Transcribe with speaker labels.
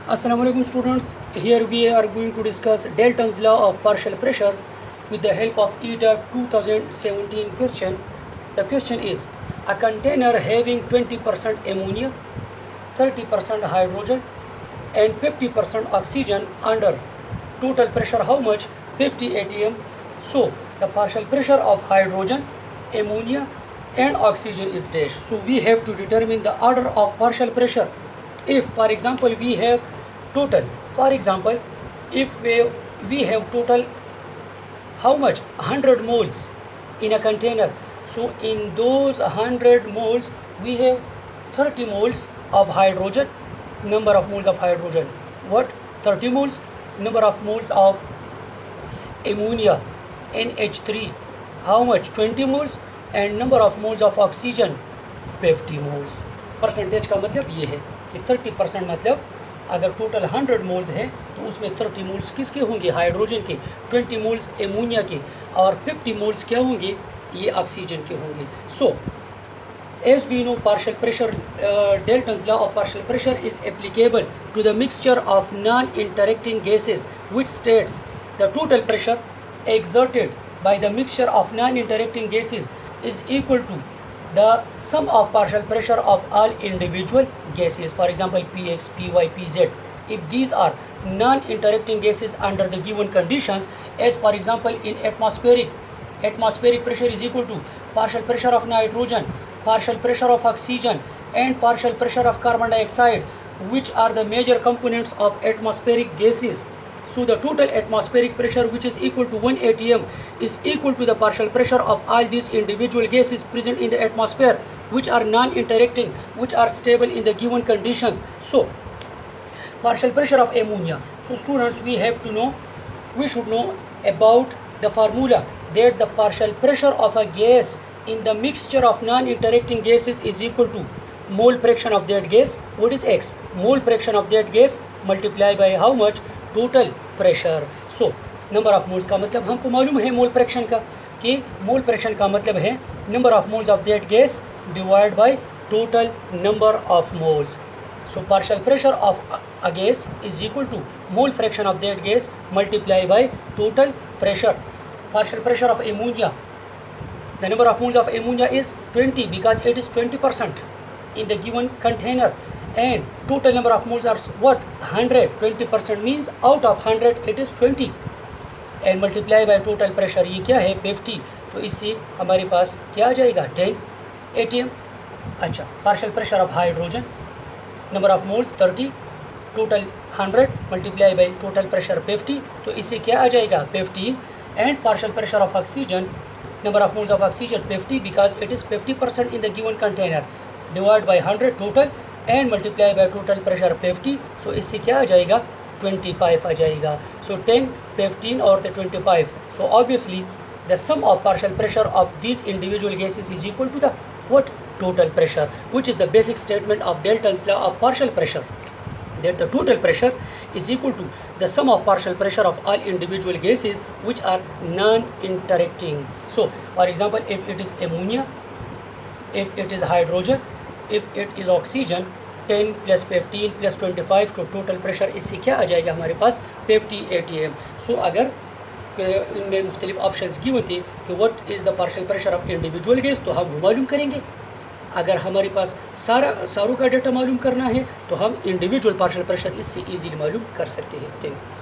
Speaker 1: Assalamualaikum students, here we are going to discuss Dalton's law of partial pressure with the help of ETA 2017 question. The question is, a container having 20% ammonia, 30% hydrogen and 50% oxygen under total pressure how much? 50 atm. So the partial pressure of hydrogen, ammonia and oxygen is dash. So we have to determine the order of partial pressure. If for example we have total, for example if we have total how much 100 moles in a container, so in those 100 moles we have 30 moles of hydrogen, number of moles of hydrogen, what 30 moles, number of moles of ammonia NH3 how much 20 moles and number of moles of oxygen 50 moles. Percentage का मतलब ये है कि 30% मतलब अगर total 100 moles हैं तो उसमें 30 मोल्स किसके होंगे? हाइड्रोजन के, 20 मोल्स एमोनिया के और 50 मोल्स क्या होंगे? ये ऑक्सीजन के होंगे. सो as we know, partial pressure, Dalton's law of partial pressure is applicable to the mixture of non-interacting gases, which states the total pressure exerted by the mixture of non-interacting gases is equal to the sum of partial pressure of all individual gases. For example, Px, Py, Pz. If these are non-interacting gases under the given conditions, as for example in atmospheric pressure is equal to partial pressure of nitrogen, partial pressure of oxygen and partial pressure of carbon dioxide, which are the major components of atmospheric gases. So the total atmospheric pressure, which is equal to 1 atm, is equal to the partial pressure of all these individual gases present in the atmosphere, which are non-interacting, which are stable in the given conditions. So partial pressure of ammonia. So students, we should know about the formula that the partial pressure of a gas in the mixture of non-interacting gases is equal to mole fraction of that gas. What is X? Mole fraction of that gas multiplied by how much? Total pressure. So number of moles का मतलब हमको मालूम है mole fraction का, कि mole fraction का मतलब है number of moles of that gas divide by total number of moles. So partial pressure of a gas is equal to mole fraction of that gas multiply by total pressure. Partial pressure of ammonia, the number of moles of ammonia is 20 because it is 20% in the given container, and total number of moles are what? 100. 20% means out of 100 it is 20 and multiply by total pressure, ये क्या है? 50. तो इससे हमारे पास क्या आ जाएगा? 10 atm. अच्छा, partial pressure of hydrogen, number of moles 30, total 100 multiply by total pressure 50, तो इससे क्या आ जाएगा? 15. and partial pressure of oxygen, number of moles of oxygen 50 because it is 50% in the given container, divide by 100 total and multiply by total pressure 50. so इससे क्या आ जाएगा? 25 आ जाएगा. so 10, 15 और the 25. so obviously the sum of partial pressure of these individual gases is equal to the what? Total pressure, which is the basic statement of Dalton's law of partial pressure, that the total pressure is equal to the sum of partial pressure of all individual gases which are non-interacting. So for example, if it is ammonia, if it is hydrogen, if it is oxygen, 10 plus 15 plus 25 तो total pressure इससे क्या आ जाएगा हमारे पास? 50 atm. सो अगर इनमें मुख्तलिफ options given थे कि what is the partial pressure of individual gas, तो हम वो मालूम करेंगे. अगर हमारे पास सारों का डेटा मालूम करना है तो हम इंडिविजुअल पार्शियल प्रेशर इससे ईजीली मालूम कर सकते हैं. Thank you.